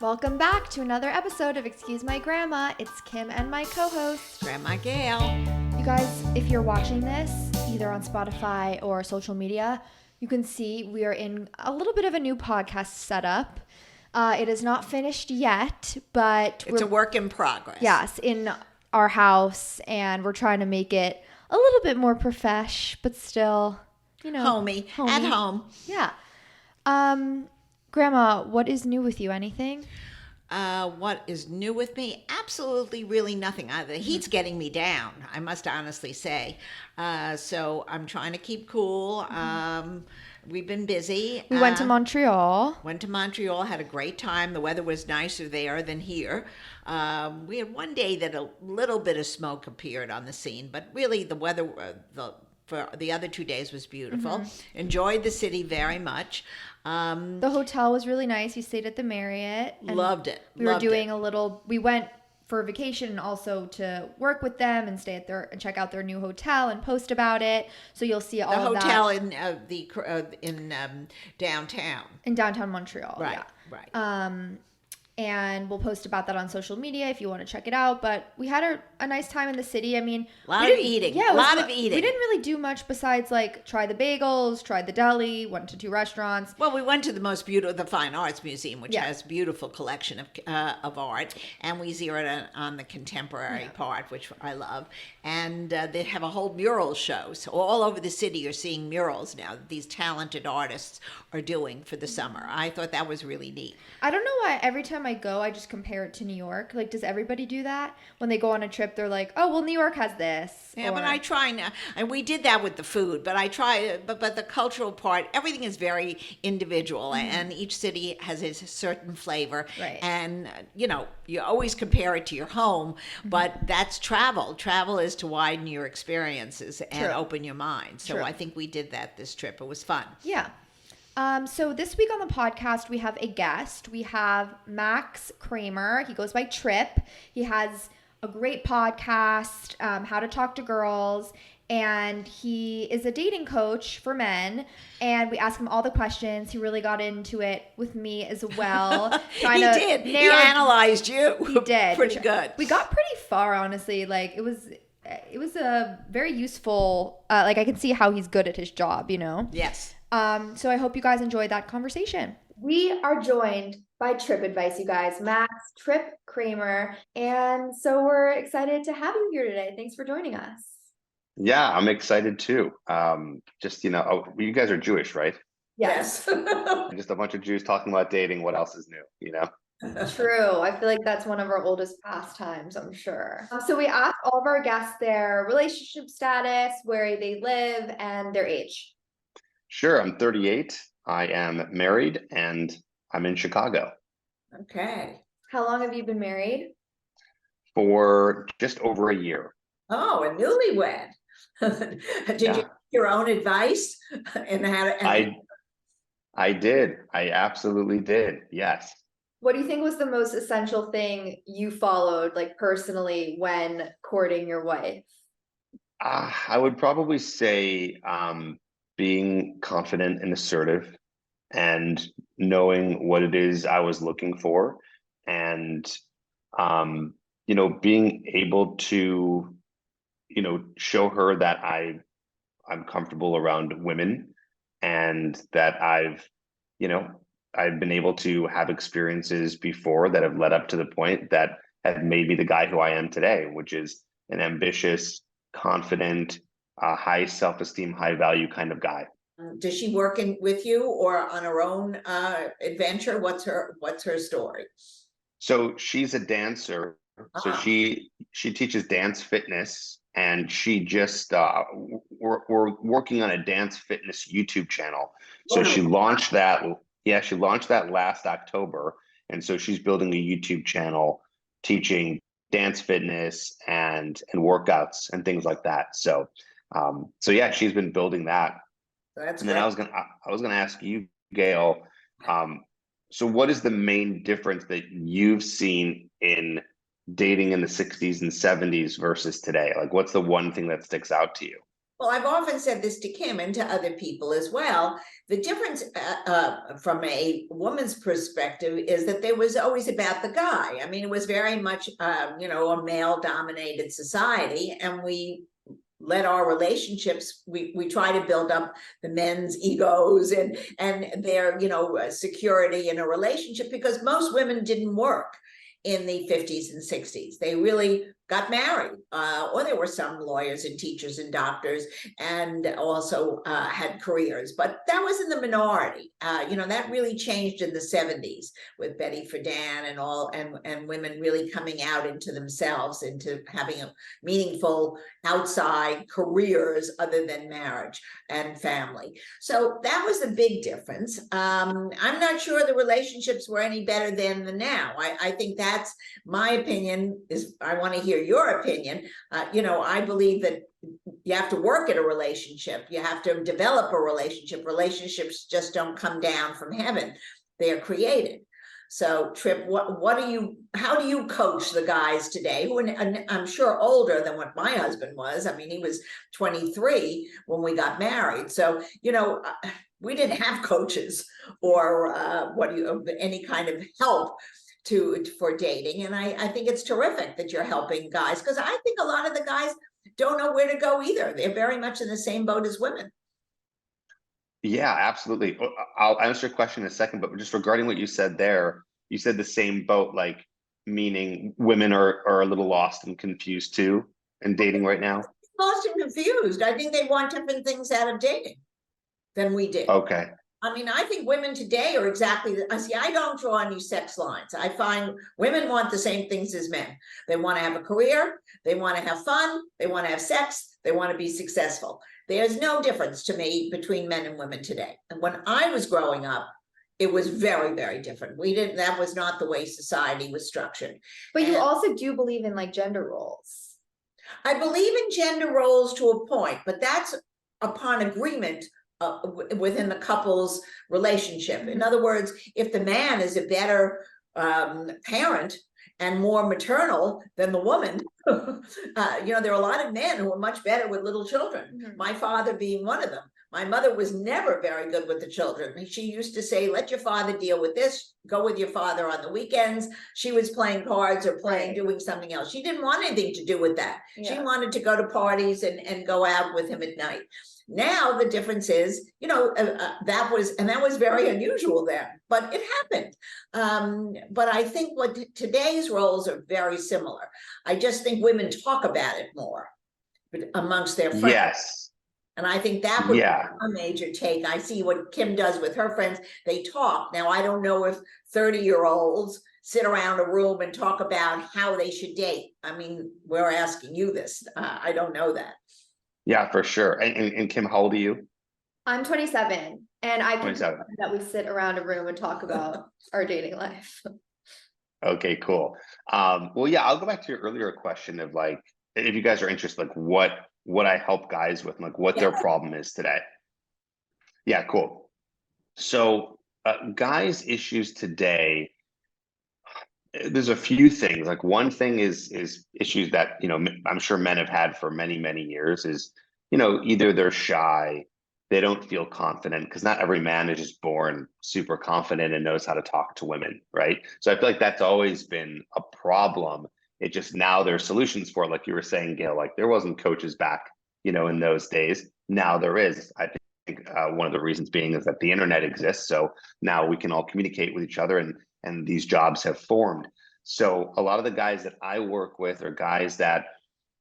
Welcome back to another episode of Excuse My Grandma. It's Kim and my co-host, Grandma Gail. You guys, if you're watching this, either on Spotify or social media, you can see we are in a little bit of a new podcast setup. It is not finished yet, but it's a work in progress. Yes, in our house, and we're trying to make it a little bit more profesh, but still, homey. At home. Yeah. Grandma, what is new with you? Anything? What is new with me? Absolutely, really nothing. The heat's getting me down, I must honestly say. So I'm trying to keep cool. We've been busy. We went to Montreal. Had a great time. The weather was nicer there than here. We had one day that a little bit of smoke appeared on the scene, but really the weather, for the other 2 days was beautiful. Enjoyed the city very much. The hotel was really nice. We stayed at the Marriott. Loved it. We went for vacation and also to work with them and stay at and check out their new hotel and post about it. So you'll see all of that. The hotel in downtown. In downtown Montreal. Right. Yeah. Right. And we'll post about that on social media if you want to check it out. But we had a nice time in the city. I mean, a lot of eating. Yeah, a lot of eating. We didn't really do much besides try the bagels, try the deli, went to 2 restaurants. Well, we went to the Fine Arts Museum, which has a beautiful collection of art, and we zeroed in on the contemporary part, which I love. And they have a whole mural show. So all over the city, you're seeing murals now that these talented artists are doing for the summer. I thought that was really neat. I don't know why every time I go, I just compare it to New York. Does everybody do that? When they go on a trip, they're like, oh, well, New York has this. Yeah, but I try now. And we did that with the food, but I try, but the cultural part, everything is very individual, and each city has a certain flavor. Right. And, you always compare it to your home, but that's travel. Travel is to widen your experiences and open your mind. So I think we did that this trip. It was fun. Yeah. So this week on the podcast, we have a guest. We have Max Kramer. He goes by Tripp. He has a great podcast, How to Talk to Girls, and he is a dating coach for men. And we asked him all the questions. He really got into it with me as well. He did. He analyzed you. He did. Pretty good. We got pretty far, honestly. It was a very useful, I can see how he's good at his job, Yes. So I hope you guys enjoyed that conversation. We are joined by Tripp Advice, you guys, Max, Tripp, Kramer. And so we're excited to have you here today. Thanks for joining us. Yeah, I'm excited too. You guys are Jewish, right? Yes. Just a bunch of Jews talking about dating. What else is new, True. I feel like that's one of our oldest pastimes, I'm sure. So we asked all of our guests their relationship status, where they live, and their age. Sure. I'm 38. I am married and I'm in Chicago. Okay. How long have you been married? For just over a year. Oh, a newlywed. Did you get your own advice? I did. I absolutely did. Yes. What do you think was the most essential thing you followed, personally, when courting your wife? I would probably say being confident and assertive and knowing what it is I was looking for, and being able to show her that I'm comfortable around women, and that I've been able to have experiences before that have led up to the point that have made me the guy who I am today, which is an ambitious, confident, high self-esteem, high value kind of guy. Does she work with you or on her own adventure? What's her story? So she's a dancer. So she teaches dance fitness, and she just we're working on a dance fitness YouTube channel. So she launched that. Yeah, she launched that last October, and so she's building a YouTube channel teaching dance fitness and workouts and things like that. So yeah, she's been building that. That's and then great. I was gonna ask you, Gail. So what is the main difference that you've seen in dating in the 60s and 70s versus today? What's the one thing that sticks out to you? Well, I've often said this to Kim and to other people as well. The difference from a woman's perspective is that there was always about the guy. I mean, it was very much, a male-dominated society, and we let our relationships, we try to build up the men's egos and their security in a relationship, because most women didn't work in the 50s and 60s. They really got married, or there were some lawyers and teachers and doctors, and also had careers, but that was in the minority. That really changed in the 70s with Betty Friedan and all, and women really coming out into themselves, into having a meaningful outside careers other than marriage and family. So that was the big difference. I'm not sure the relationships were any better then than now. I think that's my opinion. I want to hear your opinion. I believe that you have to work at a relationship. You have to develop a relationship. Relationships just don't come down from heaven. They're created. So Tripp, how do you coach the guys today, who I'm sure older than what my husband was? I mean, he was 23 when we got married. So, we didn't have coaches or any kind of help for dating. And I think it's terrific that you're helping guys, because I think a lot of the guys don't know where to go either. They're very much in the same boat as women. Yeah, absolutely. I'll answer your question in a second, but just regarding what you said there, you said the same boat, like meaning women are a little lost and confused too in dating right now. Lost and confused. I think they want different things out of dating than we did. Okay. I mean, I think women today are exactly I don't draw any sex lines. I find women want the same things as men. They want to have a career, they want to have fun, they want to have sex, they want to be successful. There's no difference to me between men and women today. And when I was growing up, it was very, very different. That was not the way society was structured. But you also do believe in like gender roles. I believe in gender roles to a point, but that's upon agreement within the couple's relationship. In other words, if the man is a better parent and more maternal than the woman, there are a lot of men who are much better with little children. My father being one of them. My mother was never very good with the children. She used to say, let your father deal with this, go with your father on the weekends. She was playing cards or doing something else. She didn't want anything to do with that. Yeah. She wanted to go to parties and go out with him at night. Now the difference is, that was very unusual then, but it happened. But I think today's roles are very similar. I just think women talk about it more amongst their friends. Yes. And I think that would be a major take. I see what Kim does with her friends. They talk. Now, I don't know if 30-year-olds sit around a room and talk about how they should date. I mean, we're asking you this. I don't know that. Yeah, for sure. And Kim, how old are you? I'm 27, and I can that we sit around a room and talk about our dating life. Okay, cool. Well, yeah, I'll go back to your earlier question of like, if you guys are interested, like what I help guys with, like what their problem is today. Yeah, cool. So guys' issues today, there's a few things. Like one thing is issues that, I'm sure men have had for many, many years is, either they're shy, they don't feel confident, because not every man is just born super confident and knows how to talk to women, right? So I feel like that's always been a problem. It just now there's solutions for it. Like you were saying, Gail, like there wasn't coaches back, in those days. Now there is. I think one of the reasons being is that the internet exists. So now we can all communicate with each other, and these jobs have formed. So a lot of the guys that I work with are guys that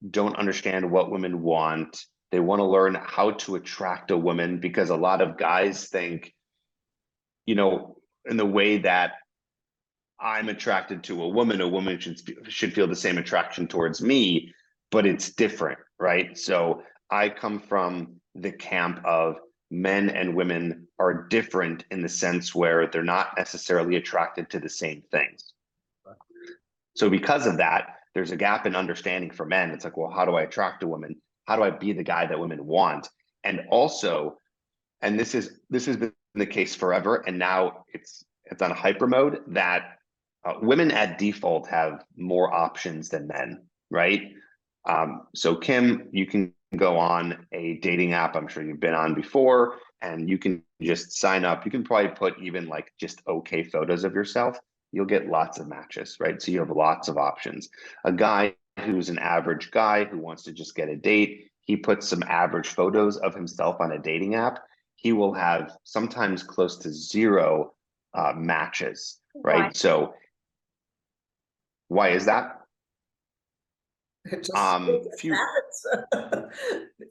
don't understand what women want. They want to learn how to attract a woman, because a lot of guys think, in the way that I'm attracted to a woman should feel the same attraction towards me, but it's different, right? So I come from the camp of men and women are different in the sense where they're not necessarily attracted to the same things. So because of that, there's a gap in understanding for men. It's like, well, how do I attract a woman? How do I be the guy that women want? And also, and this has been the case forever, and now it's on hyper mode, that women at default have more options than men, right? So Kim, you can go on a dating app. I'm sure you've been on before, and you can just sign up. You can probably put even like just okay photos of yourself. You'll get lots of matches, right? So you have lots of options. A guy who's an average guy who wants to just get a date, he puts some average photos of himself on a dating app. He will have sometimes close to zero matches, Why? right? So why is that? It just Few. happens.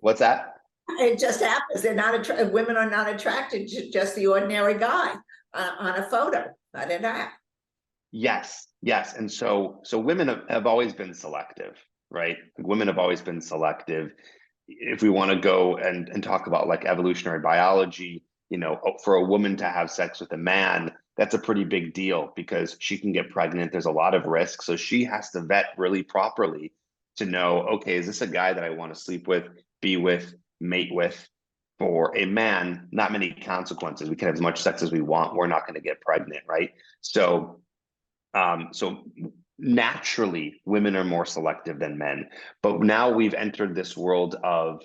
What's that? It just happens. They're not women are not attracted to just the ordinary guy on a photo, not an app. Yes, yes. And so women have always been selective, right? Like, women have always been selective. If we want to go and talk about like evolutionary biology, for a woman to have sex with a man, that's a pretty big deal because she can get pregnant. There's a lot of risk. So she has to vet really properly to know, okay, is this a guy that I want to sleep with, be with, mate with? For a man, not many consequences. We can have as much sex as we want. We're not going to get pregnant, right? So naturally, women are more selective than men. But now we've entered this world of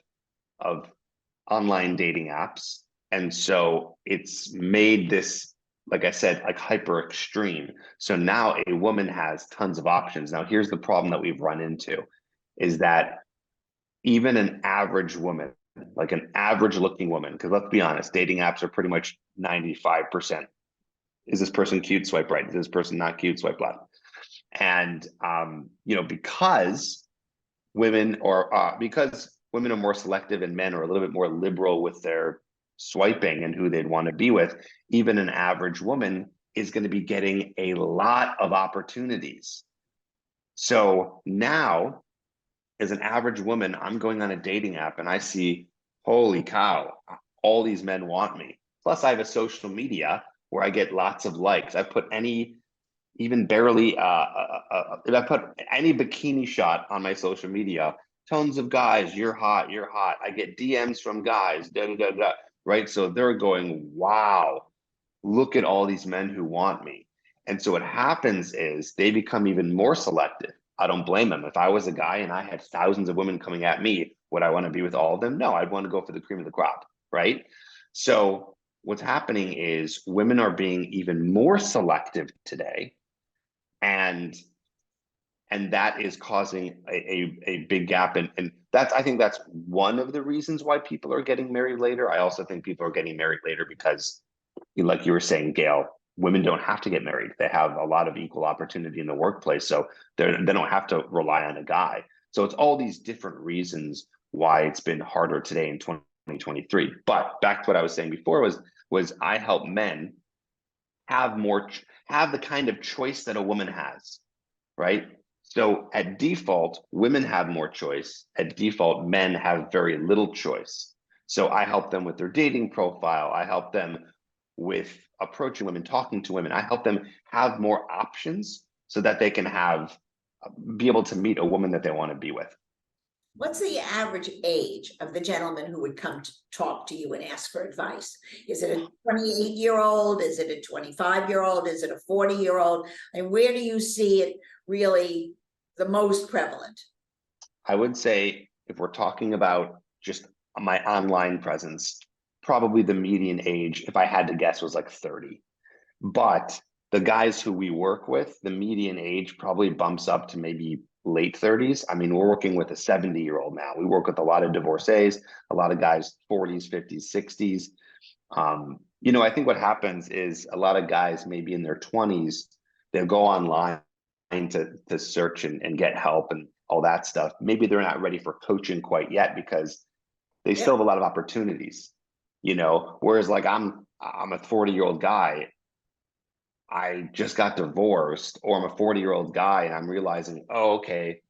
online dating apps, and so it's made this, like I said, like hyper extreme. So now a woman has tons of options. Now here's the problem that we've run into, is that even an average woman, like an average looking woman, because let's be honest, dating apps are pretty much 95%. Is this person cute? Swipe right. Is this person not cute? Swipe left. And because women are more selective and men are a little bit more liberal with their swiping and who they'd want to be with, even an average woman is going to be getting a lot of opportunities. So now, as an average woman, I'm going on a dating app and I see, holy cow, all these men want me. Plus, I have a social media where I get lots of likes. I put even barely, if I put any bikini shot on my social media, tons of guys, you're hot, you're hot. I get DMs from guys, da da da da, right? So they're going, wow, look at all these men who want me. And so what happens is they become even more selective. I don't blame them. If I was a guy and I had thousands of women coming at me, would I want to be with all of them? No, I'd want to go for the cream of the crop, right? So what's happening is women are being even more selective today, and that is causing a big gap. And that's, I think that's one of the reasons why people are getting married later. I also think people are getting married later because, like you were saying, Gail, women don't have to get married. They have a lot of equal opportunity in the workplace, so they don't have to rely on a guy. So it's all these different reasons why it's been harder today in 2023. But back to what I was saying before was I help men have the kind of choice that a woman has, right? So at default, women have more choice. At default, men have very little choice. So I help them with their dating profile. I help them with approaching women, talking to women. I help them have more options so that they can be able to meet a woman that they want to be with. What's the average age of the gentleman who would come to talk to you and ask for advice? Is it a 28-year-old? Is it a 25-year-old? Is it a 40-year-old? And where do you see it really the most prevalent? I would say if we're talking about just my online presence, probably the median age, if I had to guess, was like 30. But the guys who we work with, the median age probably bumps up to maybe late 30s. I mean, we're working with a 70-year-old now. We work with a lot of divorcees, a lot of guys 40s, 50s, 60s. I think what happens is a lot of guys maybe in their 20s, they'll go online to search and get help and all that stuff. Maybe they're not ready for coaching quite yet because they still have a lot of opportunities, whereas like I'm a 40-year-old guy. I just got divorced, or I'm a 40-year-old guy and I'm realizing, oh, okay,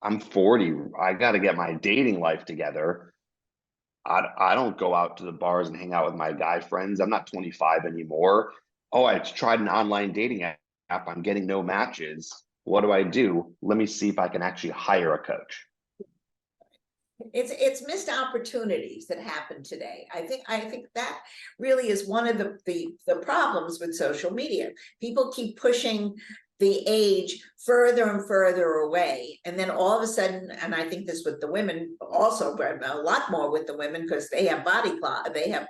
I'm 40. I got to get my dating life together. I don't go out to the bars and hang out with my guy friends. I'm not 25 anymore. Oh, I tried an online dating app. I'm getting no matches. What do? Let me see if I can actually hire a coach. It's missed opportunities that happen today. I think that really is one of the problems with social media. People keep pushing the age further and further away. And then all of a sudden, and I think this with the women also, but a lot more with the women, because they have body clock, they have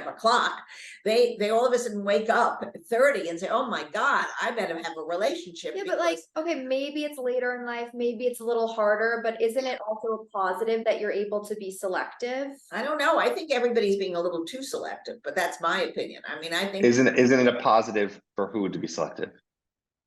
a clock. They all of a sudden wake up at 30 and say, oh my God, I better have a relationship. Yeah, but like, okay, maybe it's later in life, maybe it's a little harder, but isn't it also a positive that you're able to be selective? I don't know. I think everybody's being a little too selective, but that's my opinion. I mean, I think Isn't it a positive for who to be selective?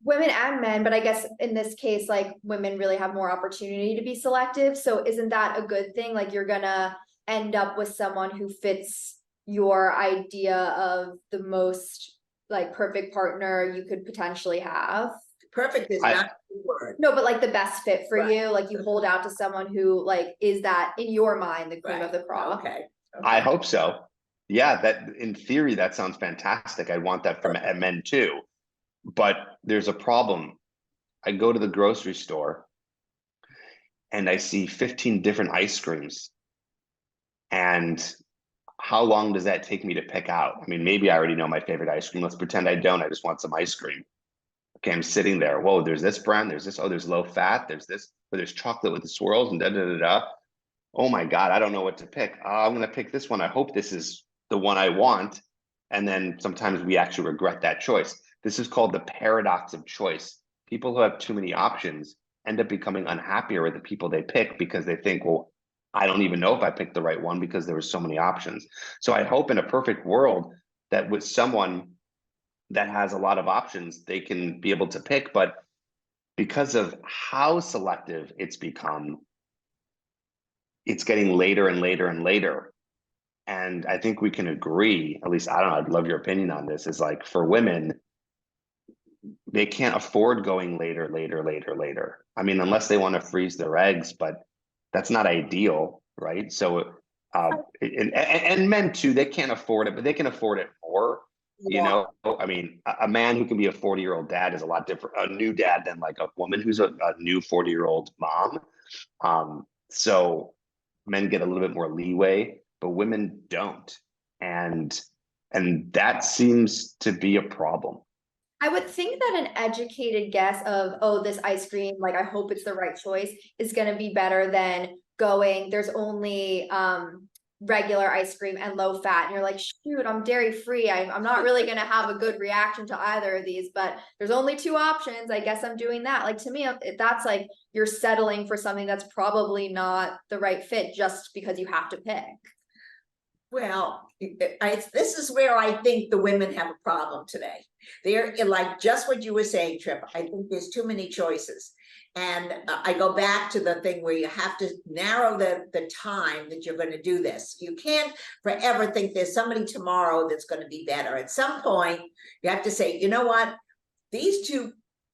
Women and men, but I guess in this case, like women really have more opportunity to be selective. So isn't that a good thing? Like you're gonna end up with someone who fits your idea of the most like perfect partner you could potentially have. perfect is not the word. No, but like the best fit for Right. you, like you hold out to someone who like is that in your mind the cream of the crop. Okay. I hope so. Yeah, that in theory that sounds fantastic. I want that from men too. But there's a problem. I go to the grocery store and I see 15 different ice creams. And how long does that take me to pick out? I mean, maybe I already know my favorite ice cream. Let's pretend I don't. I just want some ice cream. Okay, I'm sitting there. Whoa, there's this brand. There's this. Oh, there's low fat. There's this. But there's chocolate with the swirls and da da da da. Oh my God, I don't know what to pick. I'm going to pick this one. I hope this is the one I want. And then sometimes we actually regret that choice. This is called the paradox of choice. People who have too many options end up becoming unhappier with the people they pick because they think, well, I don't even know if I picked the right one because there were so many options. So I hope in a perfect world that with someone that has a lot of options, they can be able to pick. But because of how selective it's become, it's getting later and later and later. And I think we can agree, at least I don't know, I'd love your opinion on this, is like for women, they can't afford going later, later, later, later. I mean, unless they want to freeze their eggs, but that's not ideal, right? So, and men too, they can't afford it, but they can afford it more. You know, I mean, a man who can be a 40-year-old dad is a lot different, a new dad than like a woman who's a new 40-year-old mom. So men get a little bit more leeway, but women don't. And that seems to be a problem. I would think that an educated guess of, oh, this ice cream, like I hope it's the right choice, is going to be better than going, there's only regular ice cream and low fat. And you're like, shoot, I'm dairy free. I'm not really going to have a good reaction to either of these, but there's only two options. I guess I'm doing that. Like to me, that's like you're settling for something that's probably not the right fit just because you have to pick. Well, this is where I think the women have a problem today. They're like just what you were saying, Tripp. I think there's too many choices. And I go back to the thing where you have to narrow the time that you're going to do this. You can't forever think there's somebody tomorrow that's going to be better. At some point, you have to say, you know what? These two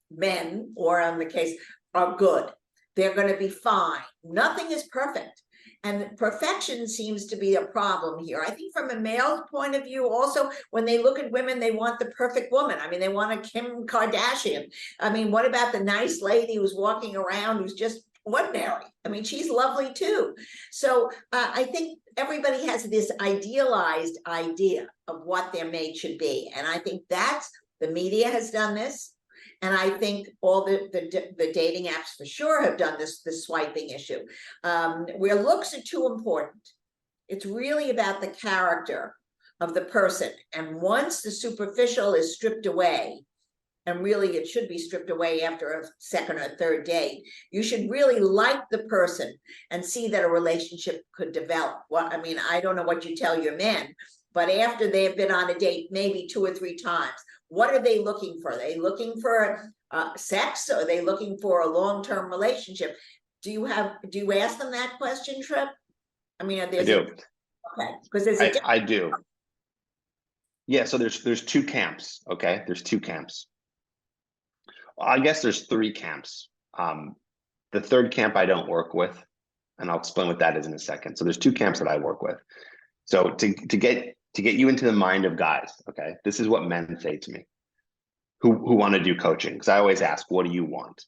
men, or in the case, are good. They're going to be fine. Nothing is perfect. And perfection seems to be a problem here. I think from a male's point of view, also, when they look at women, they want the perfect woman. I mean, they want a Kim Kardashian. I mean, what about the nice lady who's walking around who's just ordinary? I mean, she's lovely too. So I think everybody has this idealized idea of what their mate should be. And I think the media has done this. And I think all the dating apps for sure have done this swiping issue, where looks are too important. It's really about the character of the person. And once the superficial is stripped away, and really it should be stripped away after a second or third date, you should really like the person and see that a relationship could develop. Well, I mean, I don't know what you tell your men, but after they have been on a date maybe 2 or 3 times, what are they looking for? Are they looking for sex? Or are they looking for a long-term relationship? Do you ask them that question, Tripp? I mean, I do. Okay, because there's I do. Yeah, so there's 2 camps. Okay, there's 2 camps. I guess there's 3 camps. The third camp I don't work with, and I'll explain what that is in a second. So there's 2 camps that I work with. So to get you into the mind of guys, okay, this is what men say to me who want to do coaching, because I always ask, what do you want?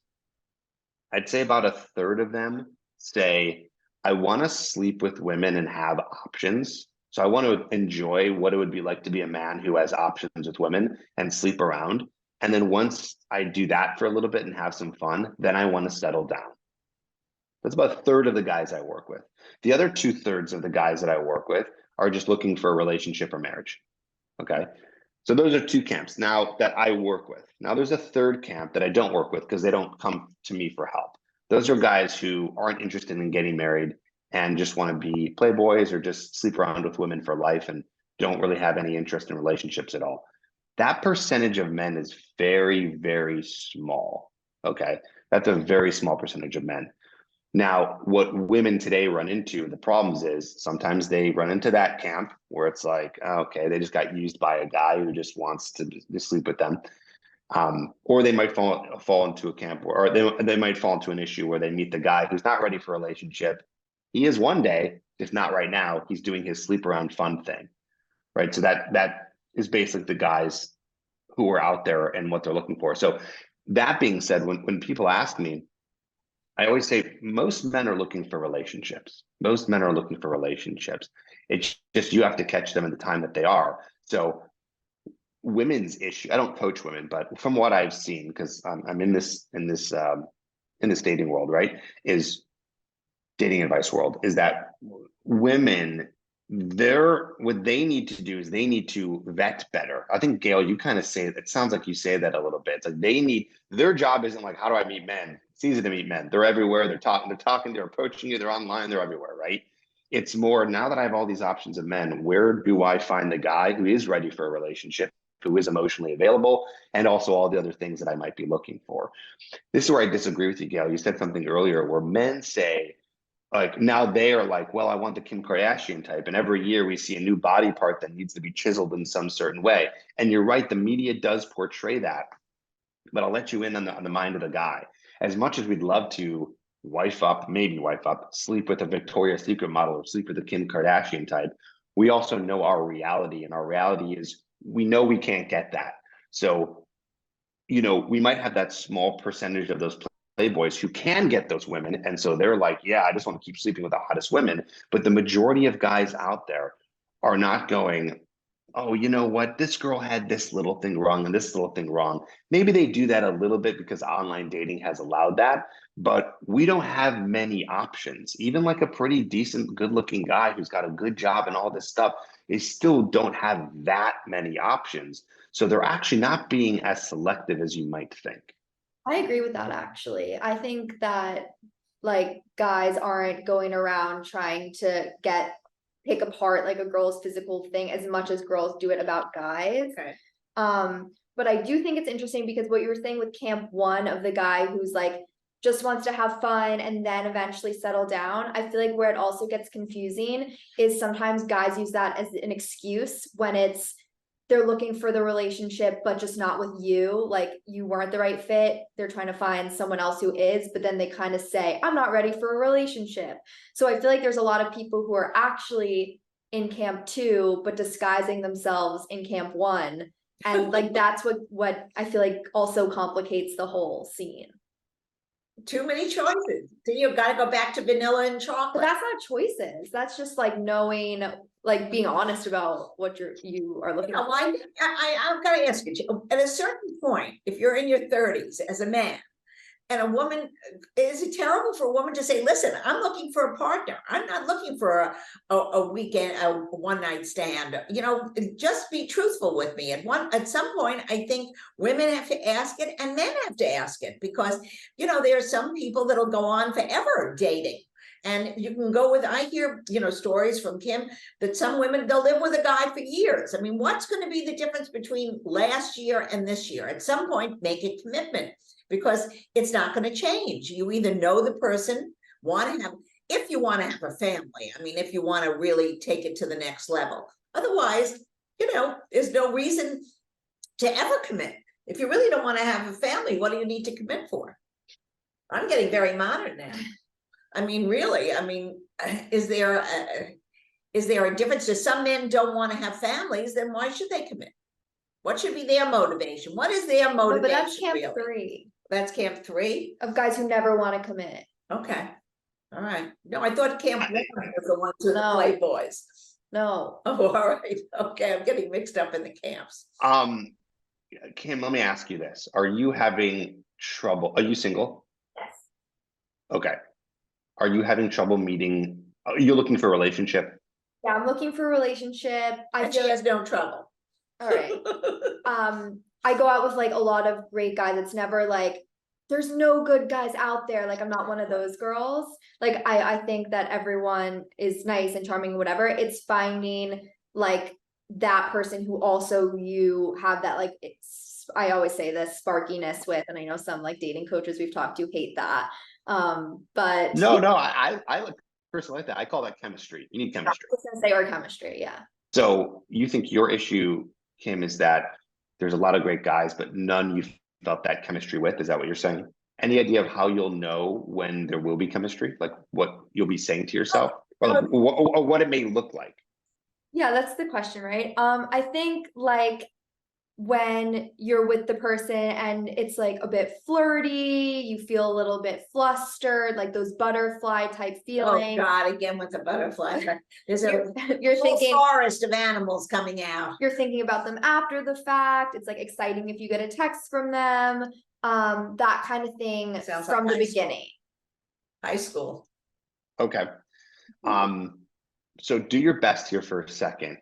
I'd say about a third of them say, I want to sleep with women and have options. So I want to enjoy what it would be like to be a man who has options with women and sleep around. And then once I do that for a little bit and have some fun, then I want to settle down. That's about a third of the guys I work with. The other 2/3 of the guys that I work with are just looking for a relationship or marriage. Okay. So those are two camps now that I work with. Now there's a third camp that I don't work with because they don't come to me for help. Those are guys who aren't interested in getting married and just want to be playboys or just sleep around with women for life and don't really have any interest in relationships at all. That percentage of men is very, very small. Okay. That's a very small percentage of men. Now, what women today run into, the problems is sometimes they run into that camp where it's like, okay, they just got used by a guy who just wants to sleep with them. Or they might fall into a camp or they might fall into an issue where they meet the guy who's not ready for a relationship. He is one day, if not right now, he's doing his sleep around fun thing, right? So that is basically the guys who are out there and what they're looking for. So that being said, when people ask me, I always say most men are looking for relationships. Most men are looking for relationships. It's just you have to catch them in the time that they are. So women's issue, I don't coach women, but from what I've seen, because I'm in this dating world, right? Is dating advice world, is that women, what they need to do is they need to vet better. I think Gail, you kind of say it sounds like you say that a little bit. It's like their job isn't like, how do I meet men? It's easy to meet men. They're everywhere. They're talking, they're approaching you, they're online, they're everywhere, right? It's more now that I have all these options of men, where do I find the guy who is ready for a relationship, who is emotionally available, and also all the other things that I might be looking for. This is where I disagree with you, Gail. You said something earlier where men say, like now they are like, well, I want the Kim Kardashian type. And every year we see a new body part that needs to be chiseled in some certain way. And you're right, the media does portray that. But I'll let you in on the mind of the guy. As much as we'd love to maybe wife up, sleep with a Victoria's Secret model or sleep with a Kim Kardashian type, we also know our reality. And our reality is we know we can't get that. So, we might have that small percentage of those playboys who can get those women. And so they're like, yeah, I just want to keep sleeping with the hottest women. But the majority of guys out there are not going, oh, you know what? This girl had this little thing wrong and this little thing wrong. Maybe they do that a little bit because online dating has allowed that, but we don't have many options. Even like a pretty decent, good looking guy who's got a good job and all this stuff, they still don't have that many options. So they're actually not being as selective as you might think. I agree with that actually. I think that like guys aren't going around trying to pick apart like a girl's physical thing as much as girls do it about guys. Okay. But I do think it's interesting because what you were saying with camp one of the guy who's like just wants to have fun and then eventually settle down. I feel like where it also gets confusing is sometimes guys use that as an excuse when they're looking for the relationship, but just not with you. Like you weren't the right fit. They're trying to find someone else who is, but then they kind of say, I'm not ready for a relationship. So I feel like there's a lot of people who are actually in camp two, but disguising themselves in camp one. And like, that's what I feel like also complicates the whole scene. Too many choices. So you've got to go back to vanilla and But chocolate. that's not choices. That's just like knowing, like being honest about what you are looking for. I've got to ask you, at a certain point, if you're in your 30s as a man, and a woman, is it terrible for a woman to say, listen, I'm looking for a partner. I'm not looking for a weekend, a one-night stand. Just be truthful with me. At some point, I think women have to ask it and men have to ask it because, there are some people that'll go on forever dating. And you can go with, I hear, stories from Kim that some women, they'll live with a guy for years. I mean, what's going to be the difference between last year and this year? At some point, make a commitment. Because it's not going to change. You either know the person, if you want to have a family, I mean, if you want to really take it to the next level. Otherwise, there's no reason to ever commit. If you really don't want to have a family, what do you need to commit for? I'm getting very modern now. I mean, really, is there a difference? If some men don't want to have families, then why should they commit? What should be their motivation? What is their motivation? But that's camp really? 3. That's camp 3? Of guys who never want to commit. Okay. All right. No, I thought camp 1 was the ones who the playboys. No. Oh, all right. Okay, I'm getting mixed up in the camps. Kim, let me ask you this. Are you having trouble? Are you single? Yes. Okay. Are you having trouble meeting? Are you looking for a relationship? Yeah, I'm looking for a relationship. And she has no trouble. All right. I go out with like a lot of great guys. It's never like there's no good guys out there. Like I'm not one of those girls. Like I think that everyone is nice and charming and whatever. It's finding like that person who also you have that like it's I always say this sparkiness with, and I know some like dating coaches we've talked to hate that. But No, I like personally like that. I call that chemistry. You need chemistry. I was gonna say or chemistry, yeah. So you think your issue, Kim, is that there's a lot of great guys, but none you felt that chemistry with? Is that what you're saying? Any idea of how you'll know when there will be chemistry? Like what you'll be saying to yourself, or, like, or what it may look like? Yeah, that's the question, right? I think like when you're with the person and it's like a bit flirty, you feel a little bit flustered, like those butterfly type Oh feelings. God, again with the butterfly. There's You're whole thinking forest of animals coming out. you're thinking about them after the fact. It's like exciting if you get a text from them, that kind of thing Sounds from like the high school. beginning. High school. Okay. So do your best here for a second.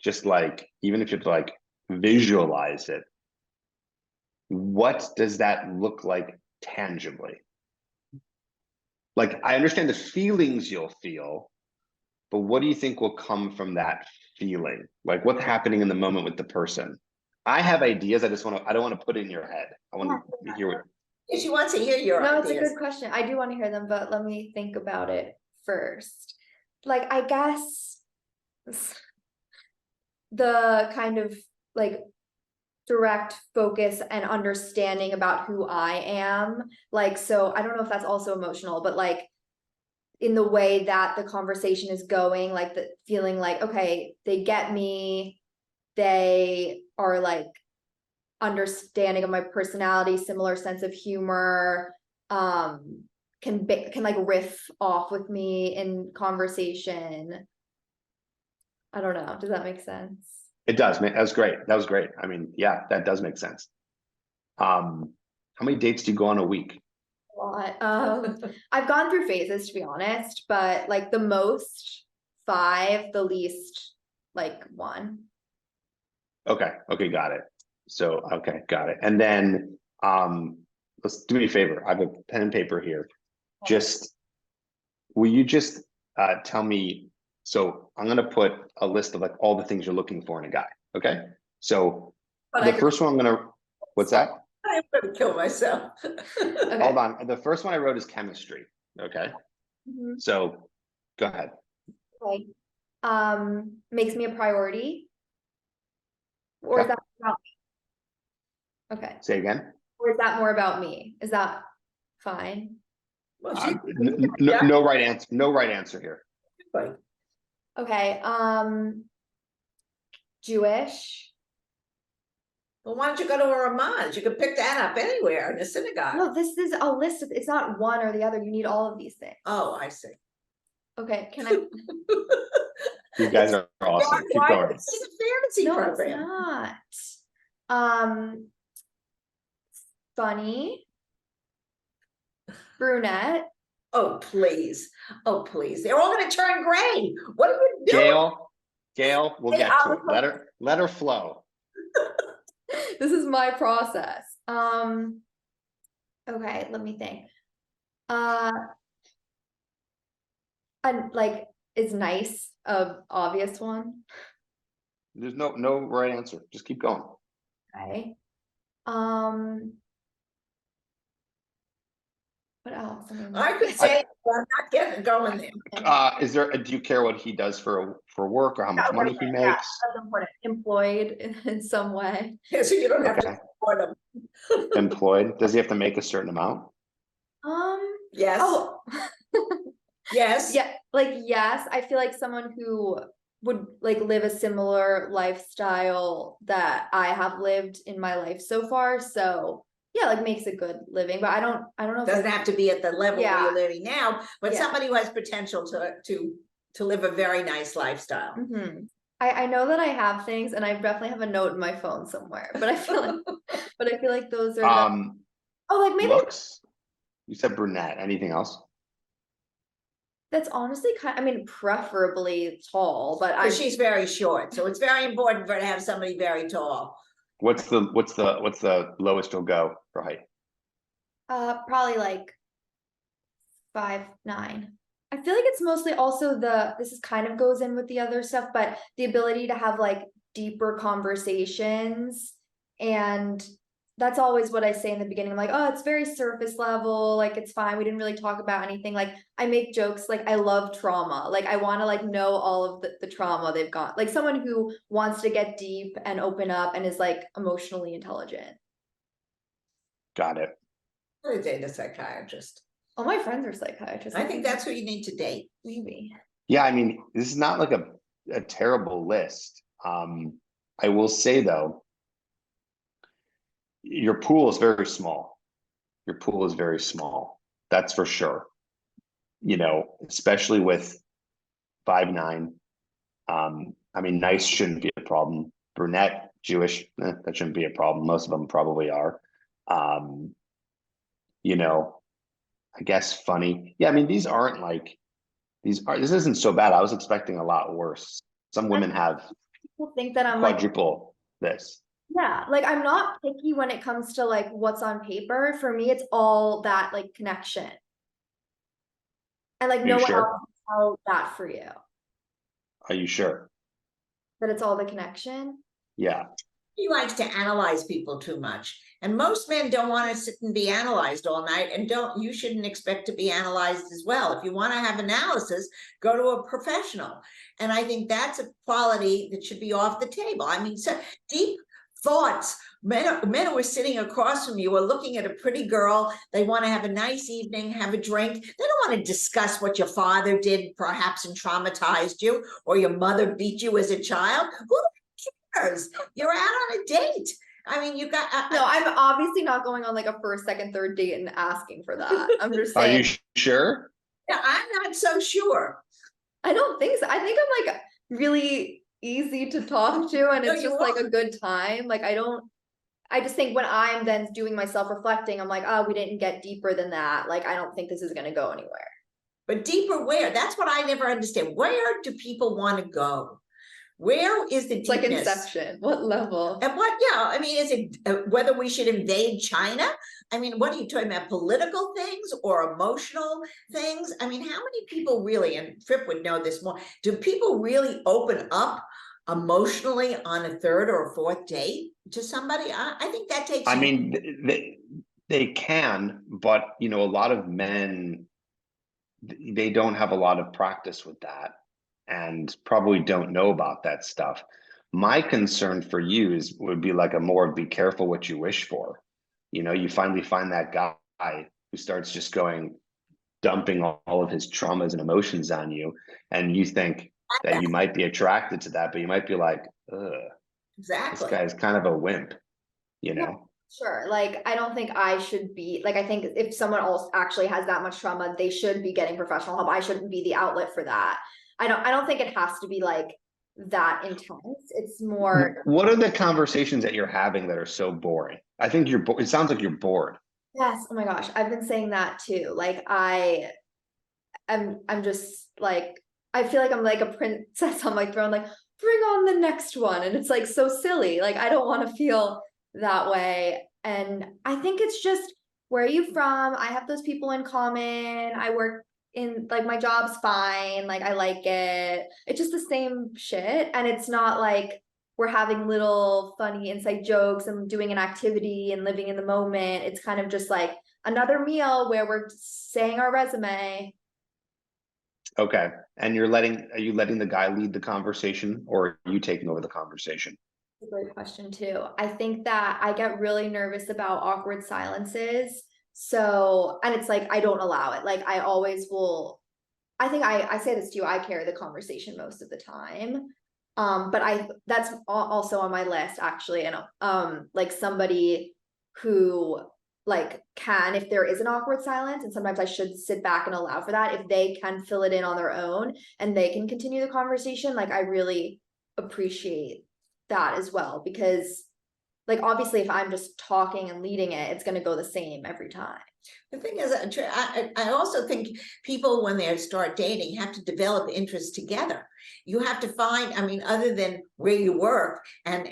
Just like, even if you have to like visualize it, what does that look like tangibly? Like, I understand the feelings you'll feel, but what do you think will come from that feeling? Like what's happening in the moment with the person? I have ideas. I don't want to put it in your head. I want to hear what. If she wants to hear your No, ideas. it's a good question. I do want to hear them, but let me think about it first. Like, I guess the kind of like direct focus and understanding about who I am. Like, so I don't know if that's also emotional, but like in the way that the conversation is going, like the feeling like, okay, they get me, they are like understanding of my personality, similar sense of humor, can like riff off with me in conversation. I don't know. Does that make sense? It does. That was great. That was great. I mean, yeah, that does make sense. How many dates do you go on a week? A lot. I've gone through phases, to be honest, but like the most 5, the least like 1. Okay. Okay. Got it. So, okay. Got it. And then, let's do me a favor. I have a pen and paper here. Just, will you just tell me, so I'm going to put a list of like all the things you're looking for in a guy. Okay. So But the first one I'm going to, what's that? I'm gonna kill myself. Okay. Hold on. The first one I wrote is chemistry. Okay. Mhm. So go ahead. Okay. Makes me a priority. Or is Okay. that about me? Okay. Say again. Or is that more about me? Is that fine? Well, she, No right answer. No right answer here. Okay. Jewish. well, why don't you go to a Ramaz? You could pick that up anywhere in a synagogue. No, this is a list of, it's not one or the other. You need all of these things. Oh, I see. Okay, can I? You guys are awesome. Keep Why- going. This is a fantasy No, program. it's not. Funny. Brunette. Oh, please. Oh, please. They're all gonna turn gray. What are you doing? Gail, we'll get to it. Let her flow. This is my process. Okay, let me think. And like, is nice a obvious one? There's no right answer. Just keep going. Okay. What else? I could say, well, I'm not getting going there. Do you care what he does for work or how much money he Yeah, makes? that's important. Employed in some way. Yeah, so you don't have to Okay. support them. Employed. Does he have to make a certain amount? Yes. Oh, Yes. yeah, like yes, I feel like someone who would like live a similar lifestyle that I have lived in my life so far. So yeah, like makes a good living, but I don't know if Doesn't have to be at the level where Yeah. you're living now, but Yeah. somebody who has potential to live a very nice lifestyle. Mhm. I know that I have things, and I definitely have a note in my phone somewhere, but I feel like those are the, Um, oh, like maybe looks. You said brunette. Anything else? that's honestly kind, I mean, preferably tall, but Because she's very short, so it's very important for her to have somebody very tall. What's the lowest you'll go for height? probably like 5'9". I feel like it's mostly also this is kind of goes in with the other stuff, but the ability to have like deeper conversations. And that's always what I say in the beginning. I'm like, oh, it's very surface level, like it's fine. We didn't really talk about anything. Like I make jokes, like I love trauma. Like I want to like know all of the trauma they've got. Like someone who wants to get deep and open up and is like emotionally intelligent. Got it. I'm gonna date a psychiatrist. All my friends are psychiatrists. I think that's who you need to date. Maybe. Yeah, I mean, this is not like a terrible list. I will say though, your pool is very small. Your pool is very small. That's for sure. You know, especially with 5'9". I mean, nice shouldn't be a problem. Brunette, Jewish, that shouldn't be a problem. Most of them probably are. Um, you know, I guess funny. Yeah, I mean, these aren't like this isn't so bad. I was expecting a lot worse. Some women have People think that I'm like, quadruple this. yeah, like I'm not picky when it comes to like what's on paper. For me, it's all that like connection. And like Are no you one else sure? can tell that for you. Are you sure? That it's all the connection. Yeah. He likes to analyze people too much. And most men don't want to sit and be analyzed all night, and you shouldn't expect to be analyzed as well. If you want to have analysis, go to a professional. And I think that's a quality that should be off the table. I mean, so deep thoughts. Men who are sitting across from you are looking at a pretty girl. They want to have a nice evening, have a drink. They don't want to discuss what your father did, perhaps, and traumatized you, or your mother beat you as a child. Who cares? You're out on a date. I mean, you got. No, I'm obviously not going on like a first, second, third date and asking for that. I'm just Are saying. you sure? Yeah, I'm not so sure. I don't think so. I think I'm like really easy to talk to, and it's just like a good time. Like I just think when I'm then doing my self-reflecting, I'm like, oh, we didn't get deeper than that. Like, I don't think this is going to go anywhere. But deeper where? That's what I never understand. Where do people want to go? Where is the It's like deepness? Inception. What level? And what, yeah, I mean, is it whether we should invade China? I mean, what are you talking about? Political things or emotional things? I mean, how many people really, and Tripp would know this more, do people really open up emotionally on a third or a fourth date to somebody? I think that takes. I mean, they can, but you know, a lot of men, they don't have a lot of practice with that and probably don't know about that stuff. My concern for you would be like a more be careful what you wish for. You know, you finally find that guy who starts just going dumping all of his traumas and emotions on you, and you think that you might be attracted to that, but you might be like, ugh, Exactly. this guy's kind of a wimp, you know? Yeah, sure. Like, I don't think I should be, like, I think if someone else actually has that much trauma, they should be getting professional help. I shouldn't be the outlet for that. I don't think it has to be like that intense. It's more. What are the conversations that you're having that are so boring? I think it sounds like you're bored. Yes. Oh my gosh. I've been saying that too. Like I'm just like, I feel like I'm like a princess on my throne, like bring on the next one. And it's like so silly. Like, I don't want to feel that way. And I think it's just, where are you from? I have those people in common. I work in, like, my job's fine. Like, I like it. It's just the same shit. And it's not like we're having little funny inside jokes and doing an activity and living in the moment. It's kind of just like another meal where we're saying our resume. Okay. And are you letting the guy lead the conversation, or are you taking over the conversation? A great question too. I think that I get really nervous about awkward silences. So, and it's like, I don't allow it. Like, I always will. I think I say this to you, I carry the conversation most of the time. But that's also on my list actually. And like somebody who like can, if there is an awkward silence, and sometimes I should sit back and allow for that, if they can fill it in on their own and they can continue the conversation, like I really appreciate that as well, because like obviously if I'm just talking and leading it, it's going to go the same every time. The thing is, I also think people, when they start dating, have to develop interests together. You have to find, I mean, other than where you work and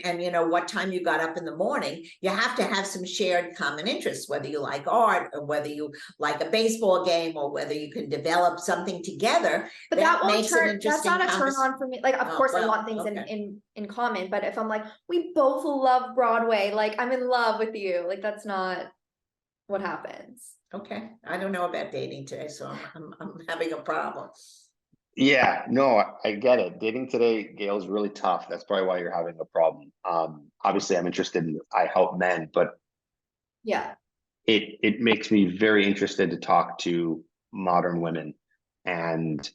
what time you got up in the morning, you have to have some shared common interests, whether you like art or whether you like a baseball game or whether you can develop something together. But that won't makes an turn, interesting that's not a turn on for me. Like, of course I want things in common, but if I'm like, we both love Broadway, like I'm in love with you, like that's not what happens. Okay, I don't know about dating today, so I'm having a problem. Yeah, no, I get it. Dating today, Gail, is really tough. That's probably why you're having a problem. Obviously, I'm interested in, I help men, but yeah, it makes me very interested to talk to modern women and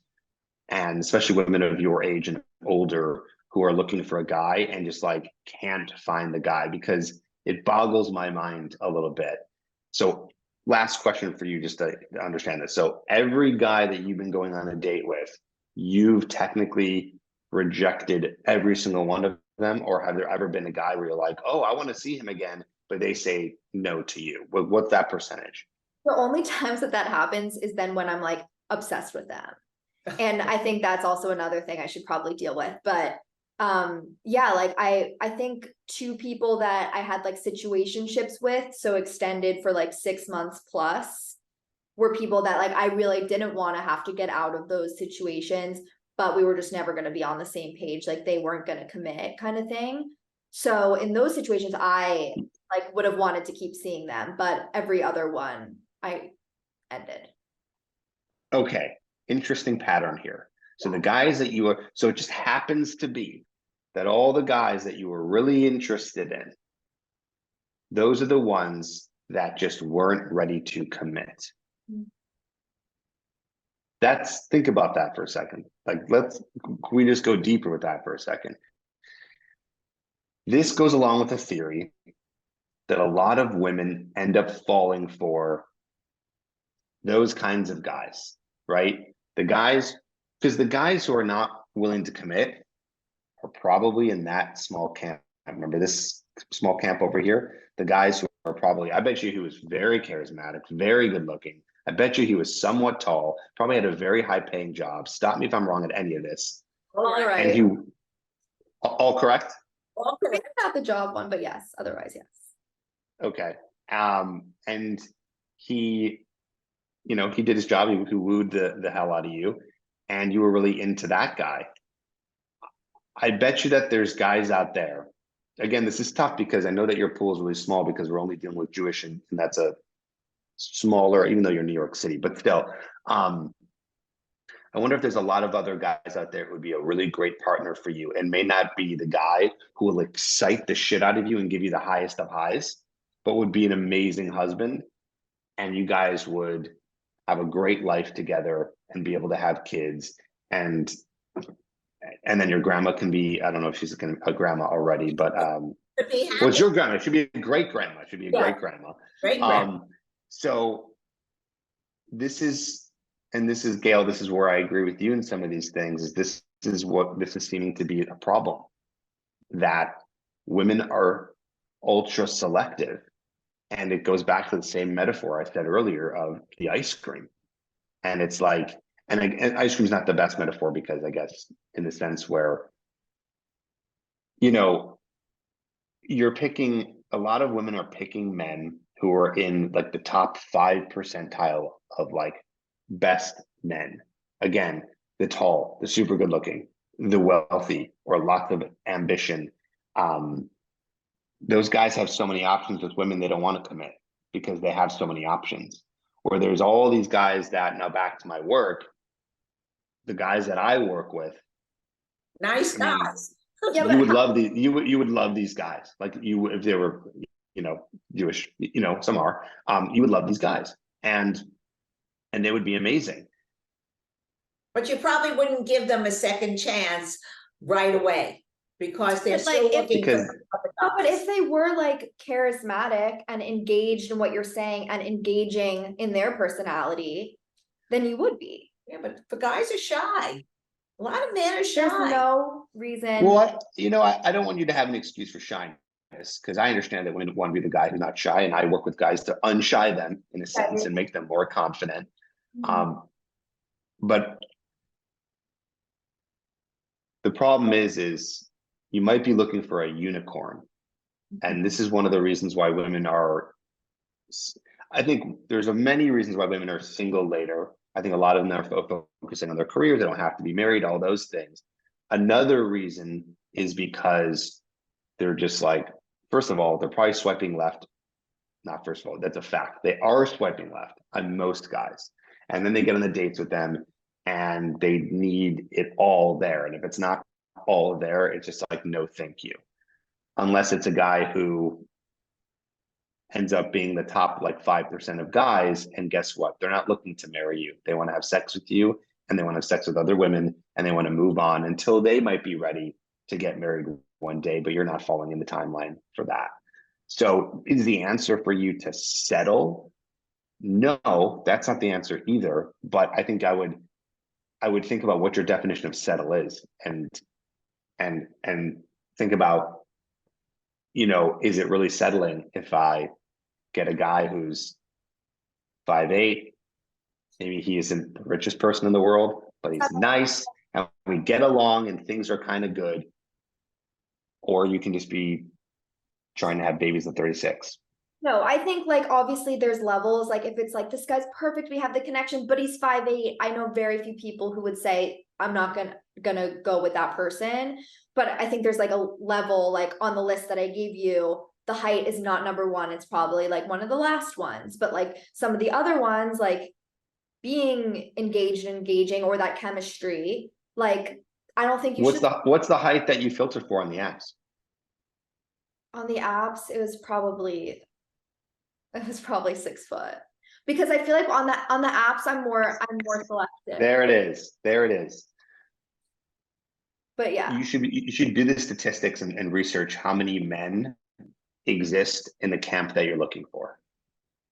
especially women of your age and older who are looking for a guy and just like can't find the guy, because it boggles my mind a little bit. So last question for you, just to understand this. So every guy that you've been going on a date with, you've technically rejected every single one of them, or have there ever been a guy where you're like, oh, I want to see him again, but they say no to you? What's that percentage? the only times that happens is then when I'm like obsessed with them. And I think that's also another thing I should probably deal with. But yeah, like I think two people that I had like situationships with, so extended for like 6 months plus, were people that like I really didn't want to have to get out of those situations, but we were just never going to be on the same page, like they weren't going to commit kind of thing. So in those situations I like would have wanted to keep seeing them, but every other one I ended. Okay, interesting pattern here. So the guys that you are, so it just happens to be that all the guys that you were really interested in, those are the ones that just weren't ready to commit. That's, think about that for a second. Like, can we just go deeper with that for a second? This goes along with the theory that a lot of women end up falling for those kinds of guys, right? The guys, because the guys who are not willing to commit are probably in that small camp. I remember this small camp over here. The guys who are probably, I bet you he was very charismatic, very good looking. I bet you he was somewhat tall, probably had a very high paying job. Stop me if I'm wrong at any of this. All right. And he, all correct? All correct. Maybe not the job one, but yes, otherwise, yes. Okay. And he, he did his job. He wooed the hell out of you, and you were really into that guy. I bet you that there's guys out there. Again, this is tough because I know that your pool is really small because we're only dealing with Jewish, and that's a smaller, even though you're New York City, but still. I wonder if there's a lot of other guys out there who would be a really great partner for you and may not be the guy who will excite the shit out of you and give you the highest of highs, but would be an amazing husband. And you guys would have a great life together and be able to have kids. And then your grandma can be, I don't know if she's a grandma already, but what's your grandma? It should be a great grandma. It should be a great grandma. Great grandma. So this is Gail, this is where I agree with you in some of these things, is this is seeming to be a problem, that women are ultra selective. And it goes back to the same metaphor I said earlier of the ice cream. And it's like, and ice cream is not the best metaphor because I guess in the sense where, you're picking, a lot of women are picking men who are in like the top 5 percentile of like best men. Again, the tall, the super good looking, the wealthy, or lots of ambition. Those guys have so many options with women, they don't want to commit because they have so many options. Where there's all these guys that, now back to my work, the guys that I work with, Nice guys. Yeah, you would love you would love these guys. Like you, if they were, Jewish, some are, you would love these guys, and they would be amazing. But you probably wouldn't give them a second chance right away because they're But, like, still looking for. No, but if they were like charismatic and engaged in what you're saying and engaging in their personality, then you would be. Yeah, but the guys are shy. A lot of men are shy. There's no reason. Well, I don't want you to have an excuse for shyness, because I understand that women want to be the guy who's not shy, and I work with guys to unshy them in a sense and make them more confident. But the problem is you might be looking for a unicorn, and this is one of the reasons why women are. I think there's many reasons why women are single later. I think a lot of them are focusing on their careers. They don't have to be married, all those things. Another reason is because they're just like, first of all, they're probably swiping left. Not first of all, that's a fact. They are swiping left on most guys. And then they get on the dates with them and they need it all there. And if it's not all there, it's just like, no, thank you. Unless it's a guy who ends up being the top like 5% of guys. And guess what? They're not looking to marry you. They want to have sex with you, and they want to have sex with other women, and they want to move on until they might be ready to get married one day, but you're not falling in the timeline for that. So is the answer for you to settle? No, that's not the answer either. But I think I would think about what your definition of settle is, and think about, is it really settling if I get a guy who's 5'8"? Maybe he isn't the richest person in the world, but he's nice and we get along and things are kind of good. Or you can just be trying to have babies at 36. No, I think like obviously there's levels. Like if it's like this guy's perfect, we have the connection, but he's 5'8". I know very few people who would say I'm not gonna go with that person. But I think there's like a level, like on the list that I gave you, the height is not number one. It's probably like one of the last ones. But like some of the other ones, like being engaged and engaging, or that chemistry, like I don't think you should. What's the height that you filter for on the apps? On the apps, it was probably 6 foot, because I feel like on the apps I'm more selective. There it is. But yeah, You should do the statistics and research how many men exist in the camp that you're looking for.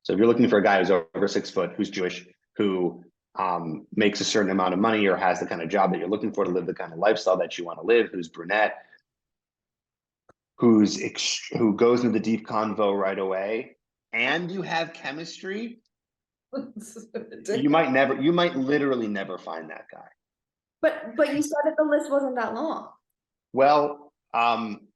So if you're looking for a guy who's over 6 foot, who's Jewish, who makes a certain amount of money or has the kind of job that you're looking for to live the kind of lifestyle that you want to live, who's brunette, who goes into the deep convo right away, and you have chemistry, you might literally never find that guy. but you said that the list wasn't that long. Well, I'm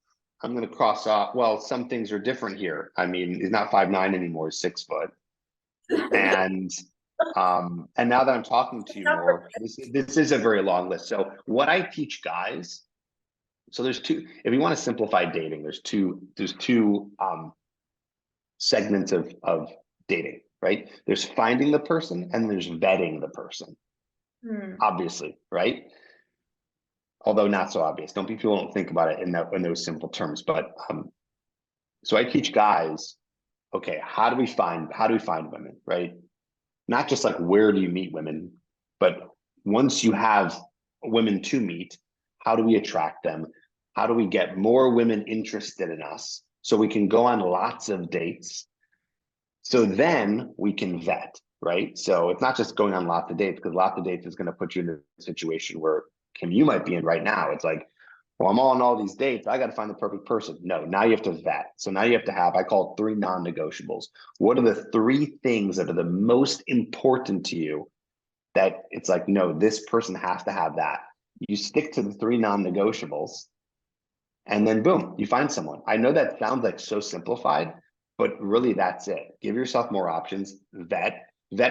going to cross off. Well, some things are different here. I mean, he's not 5'9" anymore; he's 6 foot. And now that I'm talking to you more, this is a very long list. So what I teach guys. So there's two. If you want to simplify dating, there's two segments of dating, right? There's finding the person and there's vetting the person. Obviously, right? Although not so obvious. People don't think about it in those simple terms. But so I teach guys, okay, how do we find women, right? Not just like where do you meet women, but once you have women to meet, how do we attract them? How do we get more women interested in us so we can go on lots of dates? So then we can vet, right? So it's not just going on lots of dates, because lots of dates is going to put you in a situation where, Kim, you might be in right now. It's like, well, I'm on all these dates. I got to find the perfect person. No, now you have to vet. So now you have to have, I call it 3 non-negotiables. What are the 3 things that are the most important to you that it's like, no, this person has to have that? You stick to the 3 non-negotiables, and then boom, you find someone. I know that sounds like so simplified, but really that's it. Give yourself more options, vet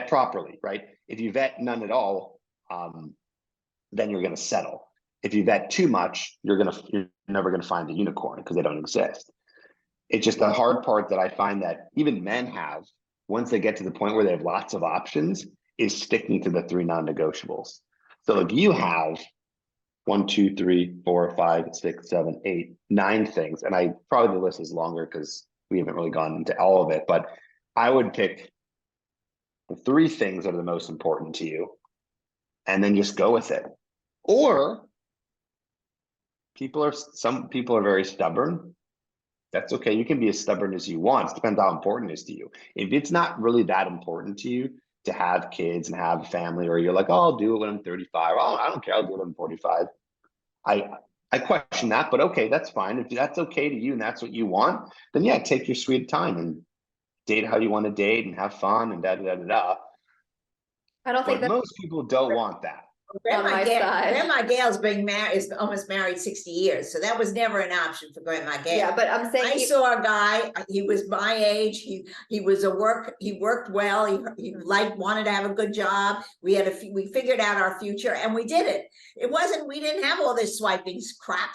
properly, right? If you vet none at all, then you're going to settle. If you vet too much, you're never going to find the unicorn, because they don't exist. It's just the hard part that I find that even men have, once they get to the point where they have lots of options, is sticking to the 3 non-negotiables. So if you have 1, 2, 3, 4, 5, 6, 7, 8, 9 things, and probably the list is longer because we haven't really gone into all of it, but I would pick the 3 things that are the most important to you and then just go with it. Or some people are very stubborn. That's okay. You can be as stubborn as you want. It depends how important it is to you. If it's not really that important to you to have kids and have a family, or you're like, oh, I'll do it when I'm 35. Oh, I don't care. I'll do it when I'm 45. I question that, but okay, that's fine. If that's okay to you and that's what you want, then yeah, take your sweet time and date how you want to date and have fun and da da da da da. I don't think But most people don't want that. on my side. Grandma Gail's been married, is almost married 60 years, so that was never an option for Grandma Gail. Yeah, but I'm saying I saw a guy. He was my age. He worked well. He wanted to have a good job. We figured out our future, and we did it. We didn't have all this swiping crap,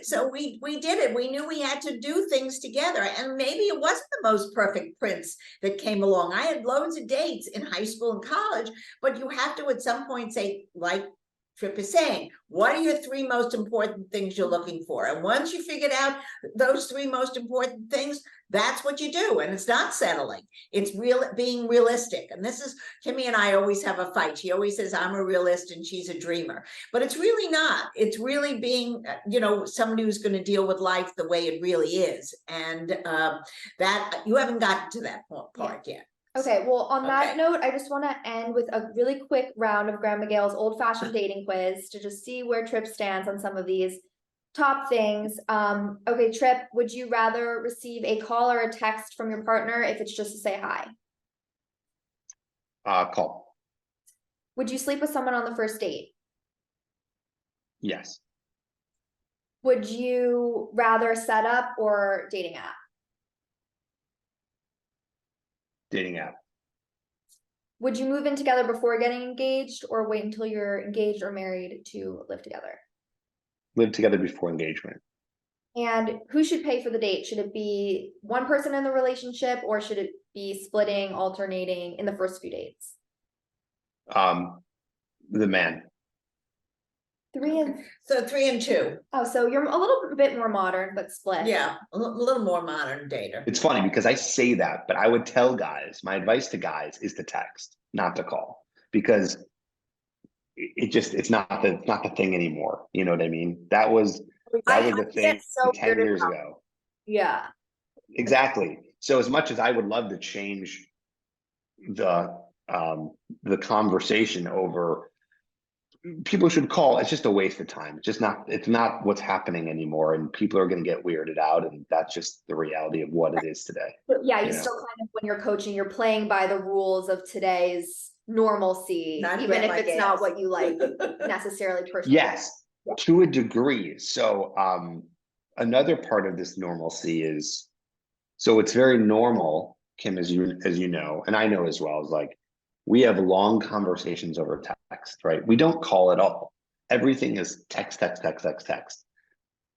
so we did it. We knew we had to do things together, and maybe it wasn't the most perfect prince that came along. I had loads of dates in high school and college, but you have to at some point say, like Tripp is saying, what are your 3 most important things you're looking for? And once you figured out those 3 most important things, that's what you do. And it's not settling. It's being realistic. And this is, Kimmy and I always have a fight. She always says, I'm a realist and she's a dreamer. But it's really not. It's really being, somebody who's going to deal with life the way it really is. And that you haven't gotten to that part yet. Okay, well, on that note, I just want to end with a really quick round of Grandma Gail's old-fashioned dating quiz to just see where Tripp stands on some of these top things. Okay, Tripp, would you rather receive a call or a text from your partner if it's just to say hi? Call. Would you sleep with someone on the first date? Yes. Would you rather set up or dating app? Dating app. Would you move in together before getting engaged or wait until you're engaged or married to live together? Live together before engagement. And who should pay for the date? Should it be one person in the relationship or should it be splitting, alternating in the first few dates? The man. 3 and So 3 and 2. Oh, so you're a little bit more modern, but split. Yeah, a little more modern dater. It's funny because I say that, but I would tell guys, my advice to guys is to text, not to call, because it's not the thing anymore. You know what I mean? That was the thing so 10 years ago. Yeah. Exactly. So as much as I would love to change the conversation over people should call, it's just a waste of time. It's not what's happening anymore, and people are going to get weirded out, and that's just the reality of what it is today. But yeah, you still kind of, when you're coaching, you're playing by the rules of today's normalcy, even if it's not what you like necessarily personally. Yes, to a degree. So another part of this normalcy is, so it's very normal, Kim, as you know, and I know as well, is like, we have long conversations over text, right? We don't call at all. Everything is text. I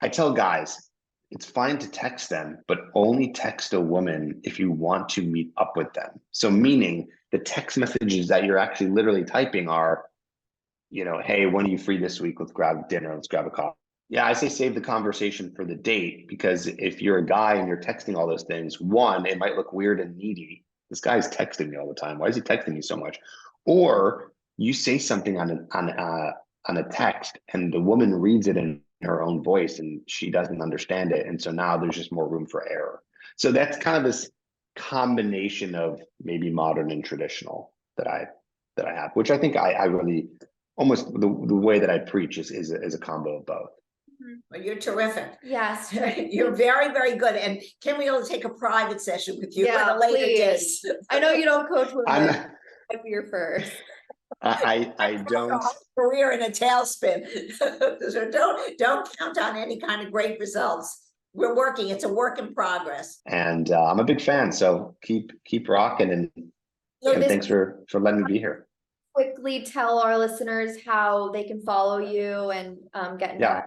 tell guys, it's fine to text them, but only text a woman if you want to meet up with them. So meaning the text messages that you're actually literally typing are, hey, when are you free this week? Let's grab dinner. Let's grab a coffee. Yeah, I say save the conversation for the date, because if you're a guy and you're texting all those things, one, it might look weird and needy. This guy's texting me all the time. Why is he texting me so much? Or you say something on a text and the woman reads it in her own voice and she doesn't understand it. And so now there's just more room for error. So that's kind of this combination of maybe modern and traditional that I have, which I think I really, almost the way that I preach is a combo of both. Well, you're terrific. Yes. You're very, very good. And can we all take a private session with you at a later date? I know you don't coach women. Might be your first. I don't. Career in a tailspin. So don't count on any kind of great results. We're working. It's a work in progress. And I'm a big fan. So keep rocking, and thanks for letting me be here. Quickly tell our listeners how they can follow you and get in touch.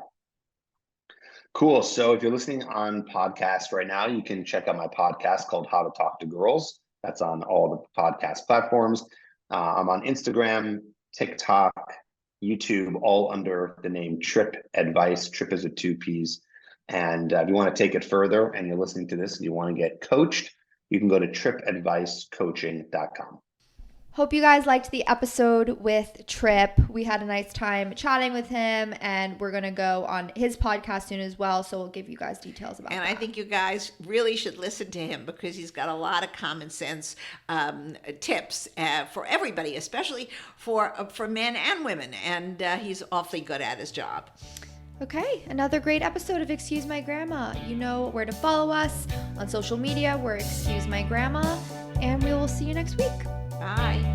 Cool. So if you're listening on podcast right now, you can check out my podcast called How to Talk to Girls. That's on all the podcast platforms. I'm on Instagram, TikTok, YouTube, all under the name Tripp Advice. Tripp is with 2 P's. And if you want to take it further and you're listening to this and you want to get coached, you can go to trippadvicecoaching.com. Hope you guys liked the episode with Tripp. We had a nice time chatting with him, and we're going to go on his podcast soon as well, so we'll give you guys details about that. And I think you guys really should listen to him because he's got a lot of common sense tips for everybody, especially for men and women, and he's awfully good at his job. Okay, another great episode of Excuse My Grandma. You know where to follow us on social media. We're Excuse My Grandma, and we will see you next week. Bye.